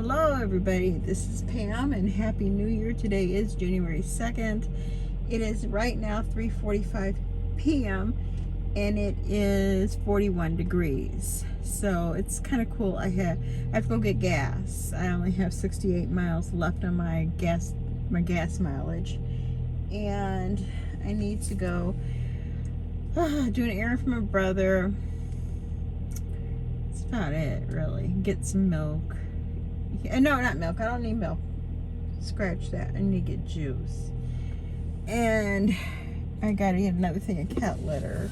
Hello everybody, this is Pam and Happy New Year. Today is January 2nd. It is right now 3:45 p.m. and it is 41 degrees. So it's kind of cool. I have to go get gas. I only have 68 miles left on my gas mileage. And I need to go do an errand for my brother. That's about it, really. Get some milk. No, not milk. I don't need milk. Scratch that. I need to get juice. And I gotta get another thing of cat litter.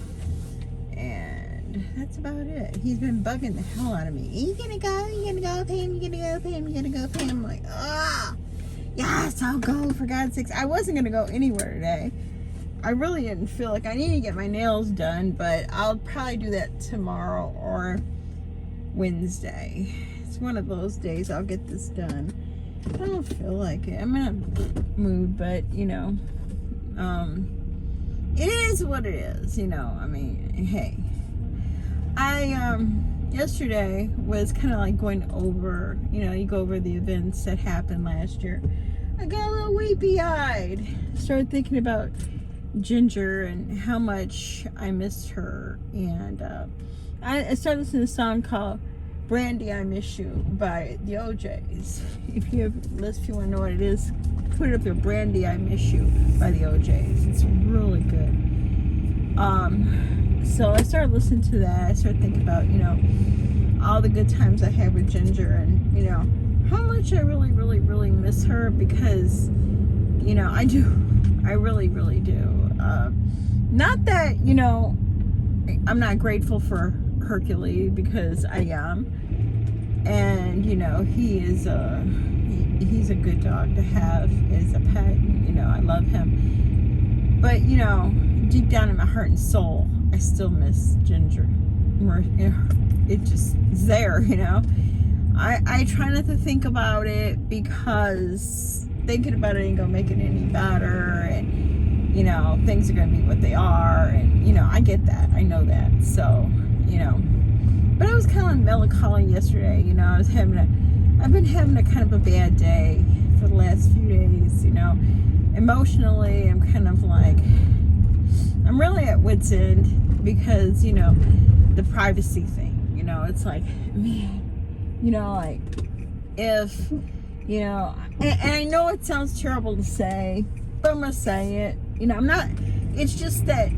And that's about it. He's been bugging the hell out of me. You gonna go? You gonna go, Pam? You gonna go, Pam? You gonna go, Pam? I'm like, yes, I'll go, for God's sakes. I wasn't gonna go anywhere today. I really didn't feel like I need to get my nails done, but I'll probably do that tomorrow or Wednesday. It's one of those days I'll get this done. I don't feel like it. I'm in a mood, but it is what it is, I mean, hey. I yesterday was kind of like going over, you go over the events that happened last year. I got a little weepy-eyed. Started thinking about Ginger and how much I missed her, and I started listening to a song called Brandy, I Miss You by the OJs. If you want to know what it is, put it up there. Brandy, I Miss You by the OJs. It's really good. So I started listening to that. I started thinking about, all the good times I had with Ginger, and, how much I really, really, really miss her, because, I do. I really, really do. Not that, I'm not grateful for Hercules, because I am, and he is he's a good dog to have as a pet. I love him, but deep down in my heart and soul, I still miss Ginger. It just is there. I try not to think about it, because thinking about it ain't gonna make it any better, and things are gonna be what they are, and I get that, I know that. So but I was kind of melancholy yesterday. I've been having a kind of a bad day for the last few days. Emotionally, I'm kind of like, I'm really at wit's end, because the privacy thing. It's like, man, like, if and I know it sounds terrible to say, but I'm gonna say it. I'm not. It's just that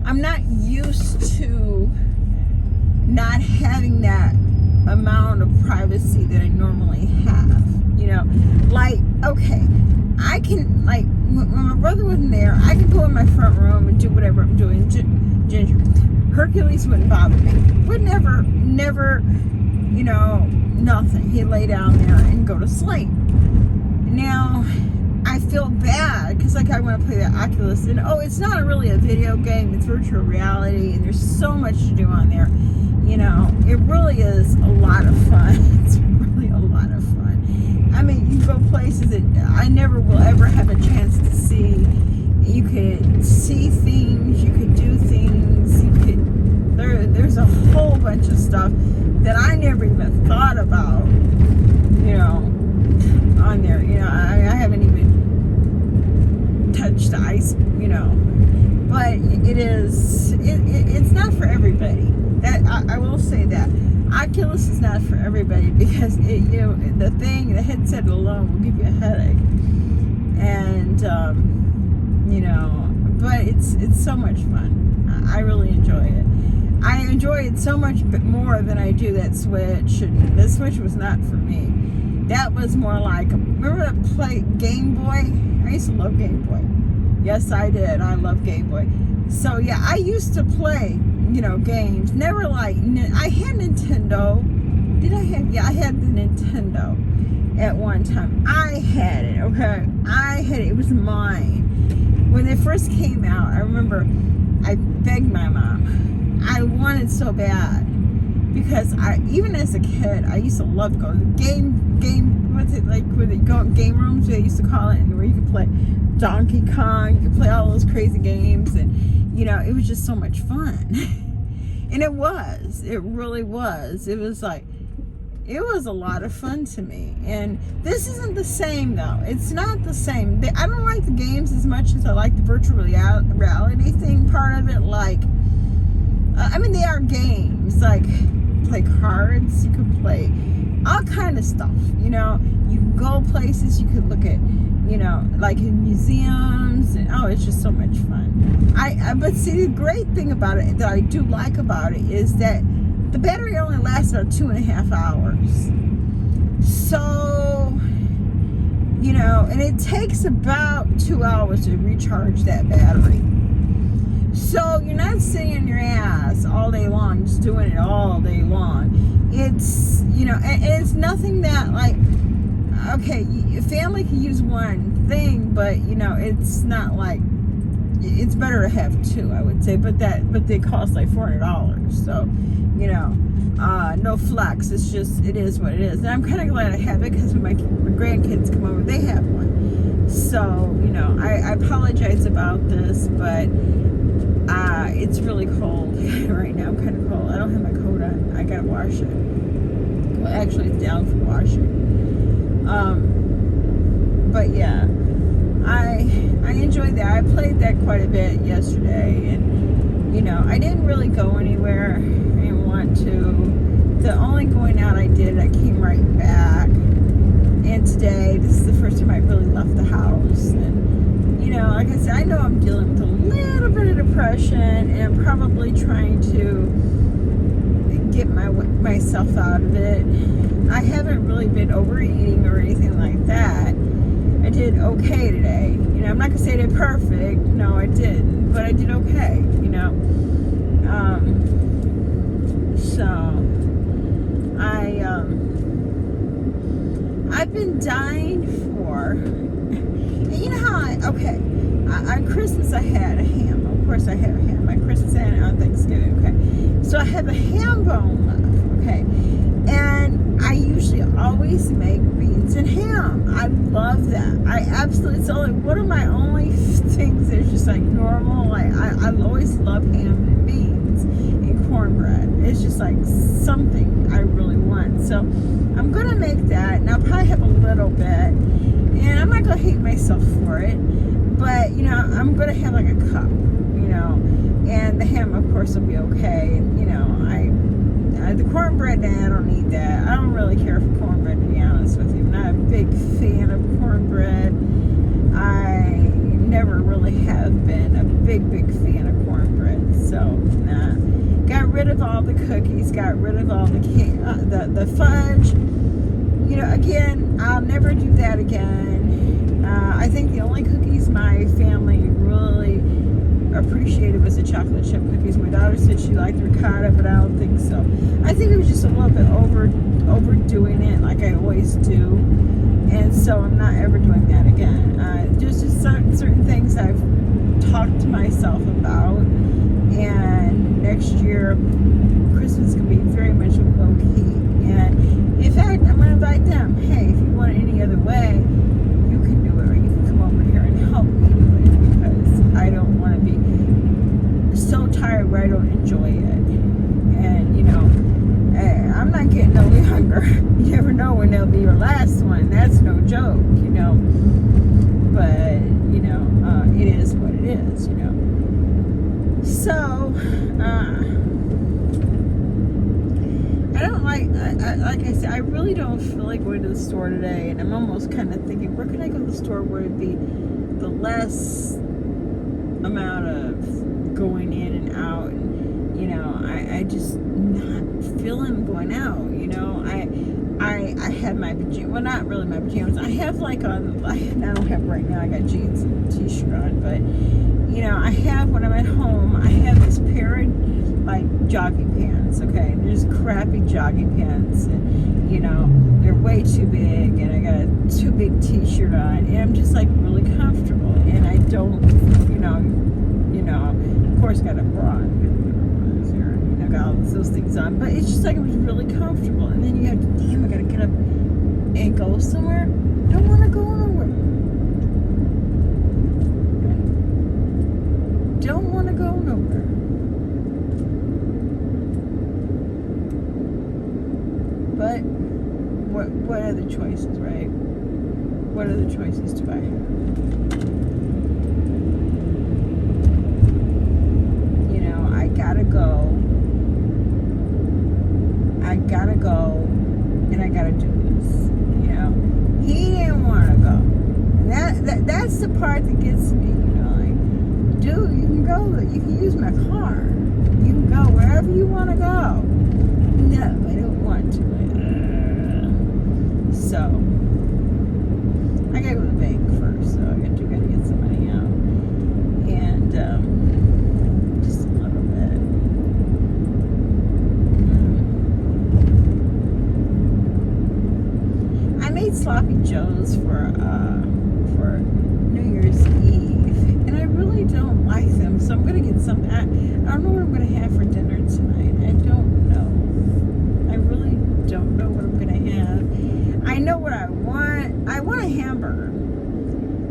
I'm not used to not having that amount of privacy that I normally have. Like, okay, I can, like, when my brother wasn't there, I could go in my front room and do whatever I'm doing. Ginger, Hercules wouldn't bother me. Would never, nothing. He'd lay down there and go to sleep. Now, I feel bad, because like I want to play the Oculus, and it's not really a video game, it's virtual reality, and there's so much to do on there. It really is a lot of fun. It's really a lot of fun. I mean, you go places that I never will ever have a chance to see. You could see things, you could do things, there's a whole bunch of stuff that I never even thought about, on there. I haven't even touched the ice, but it's not for everybody. That I will say that Oculus is not for everybody, because the headset alone will give you a headache, and but it's so much fun. I really enjoy it. I enjoy it so much more than I do that Switch, and the Switch was not for me. That was more like, remember that play Game Boy? I used to love Game Boy. Yes, I did. I love Game Boy. So yeah, I used to play, games. Never like, I had Nintendo. I had the Nintendo at one time. I had it, okay? It was mine. When it first came out, I remember I begged my mom. I wanted so bad, because even as a kid, I used to love going to game, what's it like, where they go game rooms, they used to call it, and where you could play Donkey Kong, you could play all those crazy games, and it was just so much fun. And it really was. It was like, it was a lot of fun to me. And this isn't the same though. It's not the same. I don't like the games as much as I like the virtual reality thing part of it. Like, I mean, they are games. Like, play cards. You could play all kind of stuff. You know, you can go places. You could look at, you know, like in museums. And, oh, it's just so much fun. But see, the great thing about it that I do like about it is that the battery only lasts about 2.5 hours. So, you know, and it takes about 2 hours to recharge that battery. So you're not sitting on your ass all day long, just doing it all day long. It's, you know, and it's nothing that, like, okay, family can use one thing, but, you know, it's not like, it's better to have two, I would say, but they cost like $400. So, you know, no flex. It's just, it is what it is. And I'm kind of glad I have it because when my grandkids come over, they have one. So, you know, I apologize about this, but it's really cold right now. I'm kind of cold. I don't have my coat on. I gotta wash it. Well, actually, it's down for washing. But yeah, I enjoyed that. I played that quite a bit yesterday, and you know, I didn't really go anywhere. I didn't want to. The only going out I did, I came right back. And today, this is the first time I really left the house. And you know, like I said, I know I'm dealing with a little bit of depression, and I'm probably trying to get myself out of it. I haven't really been overeating or anything like that. I did okay today. You know, I'm not gonna say I did perfect. No, I didn't, but I did okay. You know, so I've been dying for. And you know how on Christmas I had a ham. Of course I had a ham. On Christmas and on Thanksgiving. Okay, so I had the ham bone left. Okay, and I usually always make beans and ham. I love that. I absolutely, it's only one of my only things that's just like normal. Like I always love ham and beans and cornbread. It's just like something I really want. So I'm gonna make that, and I'll probably have a little bit, and I'm not gonna hate myself for it. But you know, I'm gonna have like a cup, you know, and the ham, of course, will be okay. And you know, the cornbread, nah, I don't need that. I don't really care for cornbread, to be honest with you. I'm not a big fan of cornbread. I never really have been a big fan of cornbread. So, nah. Got rid of all the cookies. Got rid of all the fudge. You know, again, I'll never do that again. I think the only cookies my family really appreciated was the chocolate chip cookies. My daughter said she liked ricotta, but I don't think so. I think it was just a little bit overdoing it, like I always do, and so I'm not ever doing that again. There's just certain things I've talked to myself about, and next year Christmas can be very much low key. And in fact, I'm going to invite them. Hey, if you want it any other way, you can do it, or you can come over here and help me do it, because I don't want to be so tired where I don't enjoy it. And you know, I'm not getting no younger. You never know when they'll be your last one. That's no joke, you know. But you know, it is what it is, you know. So I don't like I said, I really don't feel like going to the store today, and I'm almost kind of thinking, where can I go to the store where it'd be the less amount of going in and out, and you know, I just not feeling going out. You know, I had my pajamas, well, not really my pajamas. I have like I don't have right now. I got jeans and a t-shirt on, but you know, I have, when I'm at home, I have this pair of like jogging pants. Okay, and they're just crappy jogging pants, and you know, they're way too big, and I got a too big t-shirt on, and I'm just like really comfortable, and I don't, you know, of course got a bra on, I got all those things on, but it's just like it was really comfortable. And then you have to, damn, I gotta get up and go somewhere. Don't want to go nowhere. Don't want to go nowhere. But what other choices, right? What other choices do I have? You know, I gotta go, and I gotta do this. You know, he didn't want to go. And that's the part that gets me. You know, like, dude, you can go. You can use my car. You can go wherever you want to go. No, I don't want to. So I gotta go to the bank first. So I gotta get some money out, and just a little bit. I made sloppy joes for New Year's Eve, and I really don't like them. So I'm gonna get some. I don't know what I'm gonna have for dinner tonight. I don't know. I really don't know what I'm gonna have. I know what I want. I want a hamburger.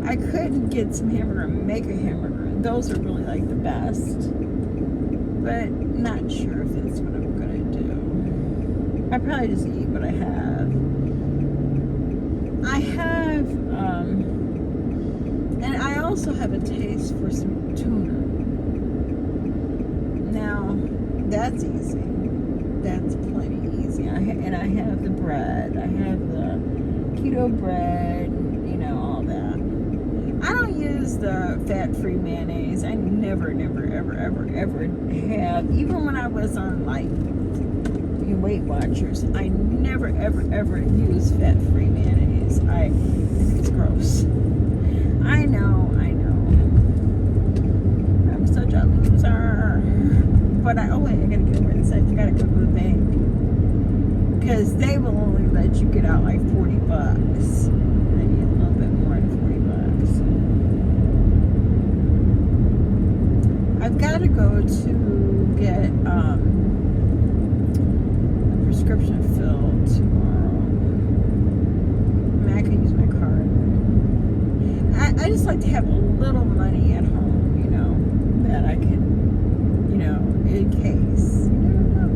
I could get some hamburger and make a hamburger. Those are really like the best. But not sure if that's what I'm gonna do. I probably just eat what I have. And I also have a taste for some tuna. Now, that's easy. That's plenty easy. And I have the bread. I have the keto bread, you know, all that. I don't use the fat-free mayonnaise. I never, ever have. Even when I was on, like, Weight Watchers, I never, ever use fat-free mayonnaise. I think it's gross. I know. I'm such a loser. But I gotta get over this. I gotta go to the bank. Because they will only let you get out like $40. I need a little bit more than $40. I've got to go to get a prescription filled tomorrow. I mean, I can use my card. I just like to have a little money at home, you know, that I can, you know, in case. You never know.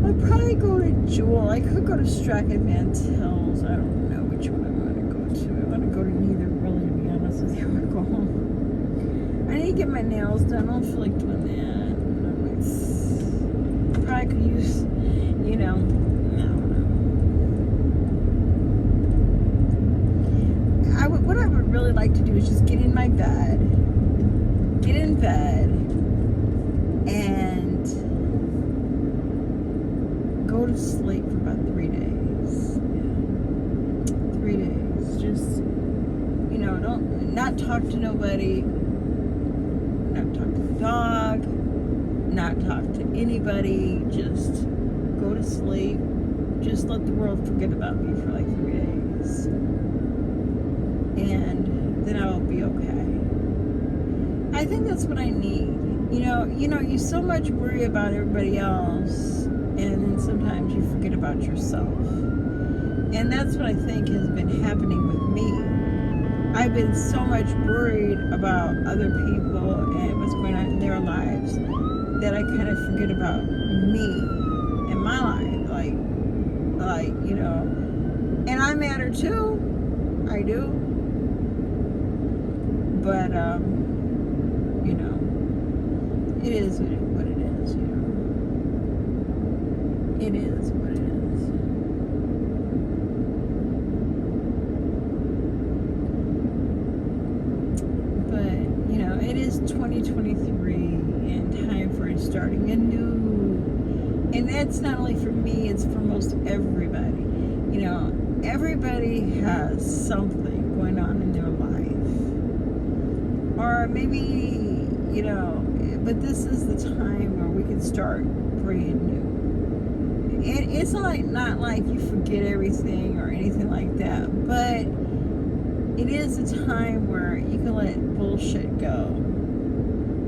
I'd probably go to Jewel. I could go to Strachan Van Til's. I don't know which one I want to go to. I want to go to neither, really, to be honest with you. I want to go home. I need to get my nails done. I don't feel like doing that. Probably could use, you know, what I would really like to do is just get in bed, and go to sleep for about 3 days. Yeah. 3 days. Just, you know, not talk to nobody, not talk to the dog, not talk to anybody, just go to sleep. Just let the world forget about me for like 3 days. And then I will be okay. I think that's what I need. You know, you so much worry about everybody else, and then sometimes you forget about yourself. And that's what I think has been happening with me. I've been so much worried about other people and what's going on in their lives that I kind of forget about me and my life. Like, you know, and I matter too. I do. But, you know, it is what it is, you know. It is what it is. But, you know, it is 2023 and time for starting anew. And that's not only for me, it's for most everybody. You know, everybody has something going on in their life. Or maybe, you know, but this is the time where we can start brand new. It's not like you forget everything or anything like that, but it is a time where you can let bullshit go.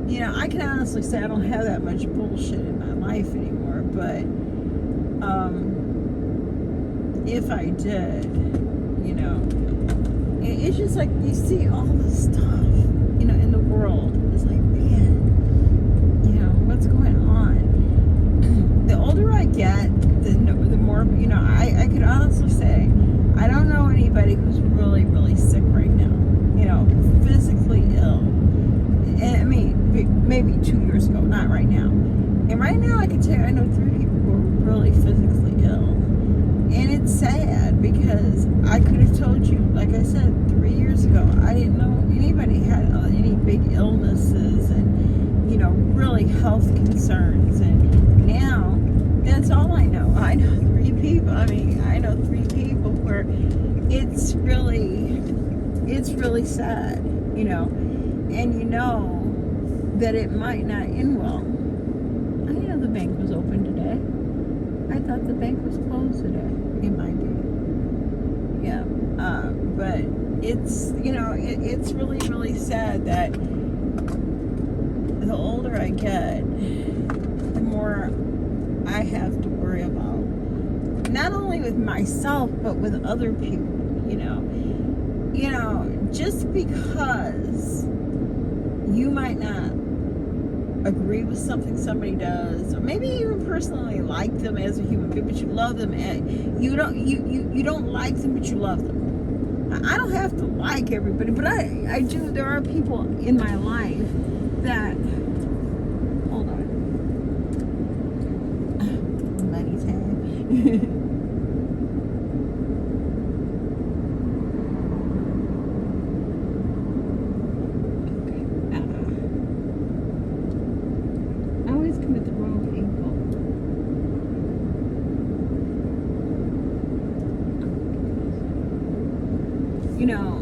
You know, I can honestly say I don't have that much bullshit in my life anymore, but if I did, you know, it's just like you see all this stuff, you know, in the world. It's like, man, you know, what's going on? 2 years ago, not right now. And right now, I can tell you, I know 3 people who are really physically ill. And it's sad because I could have told you, like I said, 3 years ago, I didn't know anybody had any big illnesses and, you know, really health concerns. And now, that's all I know. I know 3 people. I mean, I know 3 people where it's really sad, you know. And you know that it might not end well. I didn't know the bank was open today. I thought the bank was closed today. It might be. Yeah. But it's, you know, it's really, really sad that the older I get, the more I have to worry about. Not only with myself, but with other people, you know. You know, just because you might not agree with something somebody does, or maybe you even personally like them as a human being, but you love them, and you don't like them, but you love them. I don't have to like everybody, but I do. There are people in my life that, hold on, money tag. You know,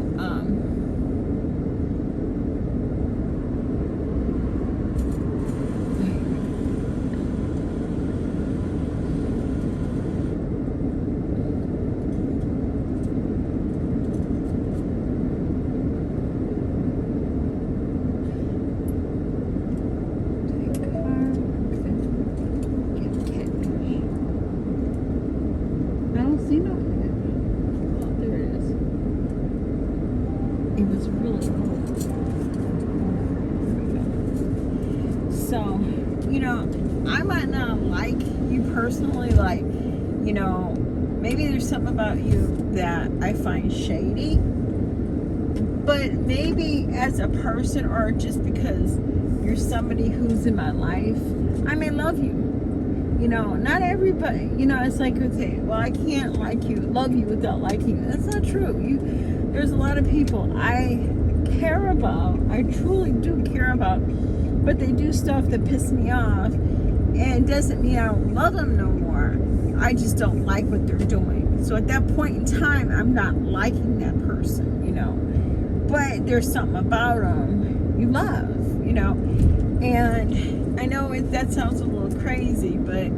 I don't see no fish. Oh, there it is. It was really cold. So, you know, I might not like you personally, like, you know, maybe there's something about you that I find shady, but maybe as a person, or just because you're somebody who's in my life, I may love you. You know, not everybody, you know, it's like, okay, well, I can't love you without liking you. That's not true. There's a lot of people I care about, I truly do care about, but they do stuff that piss me off, and it doesn't mean I don't love them no more. I just don't like what they're doing. So at that point in time, I'm not liking that person, you know. But there's something about them you love, you know. And I know that sounds a little crazy, but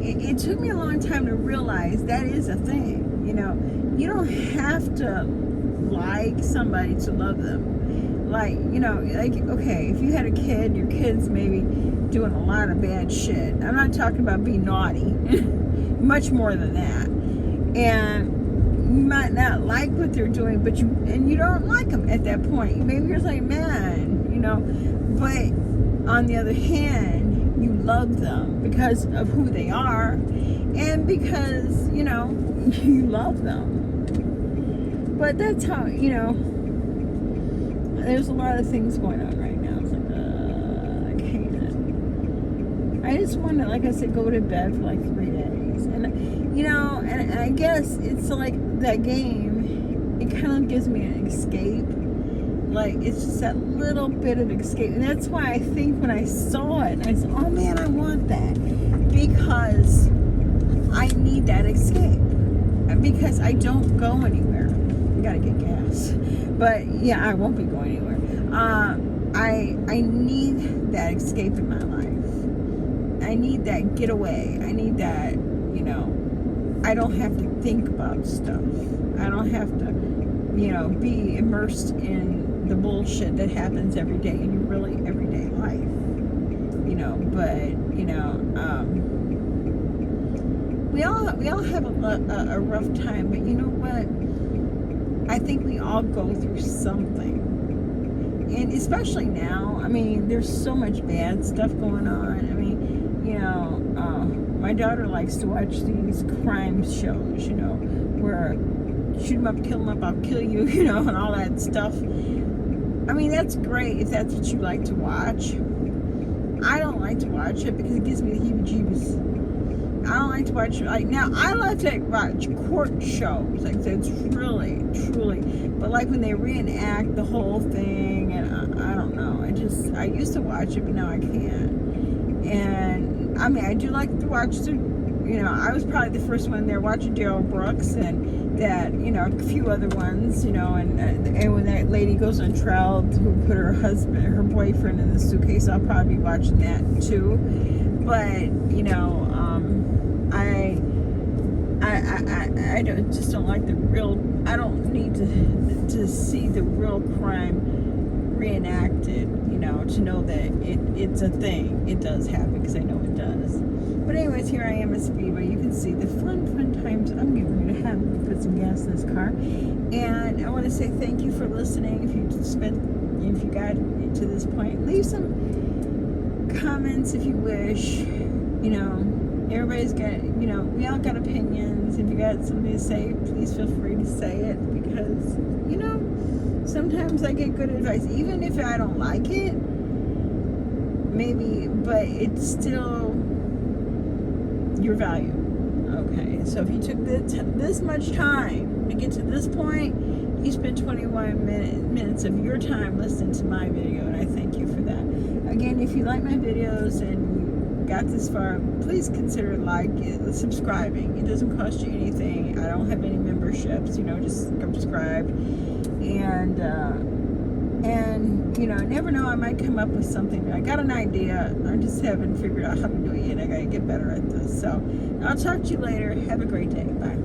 it took me a long time to realize that is a thing, you know. You don't have to like somebody to love them. Like, you know, like, okay, if you had a kid, your kid's maybe doing a lot of bad shit. I'm not talking about being naughty, much more than that. And you might not like what they're doing, but you don't like them at that point. Maybe you're like, man, you know, but on the other hand, you love them because of who they are, and because, you know, you love them. But that's how, you know, there's a lot of things going on right now. It's like, I can't. I just want to, like I said, go to bed for like 3 days. And, you know, and I guess it's like that game, it kind of gives me an escape. Like, it's just that little bit of escape. And that's why I think when I saw it, I said, oh man, I want that. Because I need that escape. Because I don't go anywhere. I gotta get gas. But yeah, I won't be going anywhere. I need that escape in my life. I need that getaway. I need that, you know, I don't have to think about stuff. I don't have to, you know, be immersed in the bullshit that happens every day in your really everyday life, you know. But you know, we all have a rough time, but you know what? I think we all go through something, and especially now. I mean, there's so much bad stuff going on. I mean, you know, my daughter likes to watch these crime shows, you know, where shoot 'em up, kill 'em up, I'll kill you, you know, and all that stuff. I mean, that's great if that's what you like to watch. like to watch it because it gives me the heebie-jeebies. I don't like to watch, like, now I like to watch court shows, like, it's really, truly, but like when they reenact the whole thing, and I don't know, I used to watch it, but now I can't. And I mean, I do like to watch I was probably the first one there watching Daryl Brooks, and that, a few other ones, and when that lady goes on trial who put her boyfriend in the suitcase, I'll probably be watching that too. But, I don't like the real, I don't need to see the real crime reenacted, to know that it's a thing. It does happen, because I know it does. But anyways, here I am at Speedway. You can see the fun times I'm getting ready to have. Put some gas in this car. And I want to say thank you for listening. If you got to this point, leave some comments if you wish. Everybody's got, we all got opinions. If you got something to say, please feel free to say it, because, sometimes I get good advice, even if I don't like it, maybe, but it's still your value. Okay, so if you took this much time to get to this point, you spent 21 minutes of your time listening to my video, and I thank you for that. Again, if you like my videos and you got this far, please consider subscribing. It doesn't cost you anything. I don't have any memberships, just subscribe. And never know, I might come up with something. I got an idea. I just haven't figured out how to do it yet. I gotta get better at this. So I'll talk to you later. Have a great day. Bye.